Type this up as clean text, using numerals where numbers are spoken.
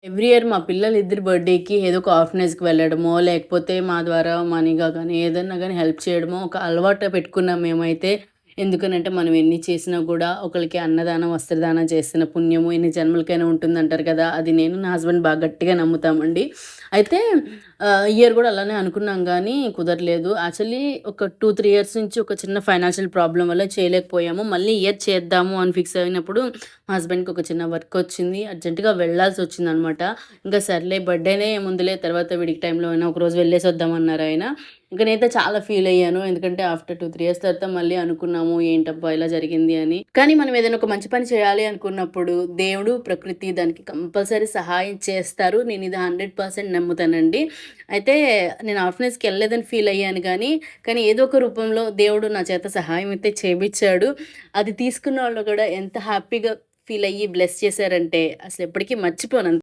Every year మా పిల్లలిద్దరి బర్త్‌డేకి ఏదో ఒక ఆర్ఫనేజ్‌కి వెళ్ళడమో, లేకపోతే మా ద్వారా మనీగా గానీ, ఏదన్నా గానీ హెల్ప్ చేయడమో ఒక అలవాటే పెట్టుకున్నాం మేమైతే. ఎందుకనంటే, మనం ఎన్ని చేసినా గూడా ఒకళ్ళకి అన్నదానం, వస్త్రదానం చేసిన పుణ్యము ఎన్ని జన్మలకైనా ఉంటుందంటారు కదా! అది నేను, నా హస్బెండ్ బాగా గట్టిగా నమ్ముతామండి. అయితే ఈ ఇయర్ గూడా అలానే అనుకున్నాం గానీ కుదరలేదు. యాక్చువల్లీ ఒక 2, 3 ఇయర్స్ నుంచి ఒక చిన్న ఫైనాన్షియల్ ప్రాబ్లమ్ వల్ల చేయలేకపోయాము. మళ్ళీ ఈ ఇయర్ చేద్దాము అని ఫిక్స్ అయినప్పుడు మా హస్బెండ్‌కి ఒక చిన్న వర్కొచ్చింది. అర్జెంట్‌గా వెళ్ళాల్సొచ్చిందనమాట. ఇంకా సర్లే బర్త్‌డేనే ఏముందిలే తర్వాత వీడికి టైంలో అయినా ఒకరోజు వెళ్ళేసొద్దామన్నారాయన. ఇంక నేనైతే చాలా ఫీలయ్యాను. ఎందుకంటే ఆఫ్టర్ 2, 3 ఇయర్స్ తర్వాత మళ్ళీ అనుకున్నాము ఏంటబ్బా! ఇలా జరిగింది అని. కానీ మనం ఏదైనా ఒక మంచి పని చేయాలి అనుకున్నప్పుడు దేవుడు, ప్రకృతి దానికి కంపల్సరీ సహాయం చేస్తారు. నేనిది 100% నమ్ముతానండి. అయితే నేను ఆర్ఫనేజ్‌కెళ్ళలేదని ఫీలయ్యాను గానీ, కానీ ఏదో ఒక రూపంలో దేవుడు నా చేత సహాయం అయితే చేపిచ్చాడు. అది తీసుకున్నోళ్ళు కూడా ఎంత హ్యాపీగా ఫీలయ్యి బ్లెస్ చేశారంటే అసలెప్పటికి మర్చిపోను.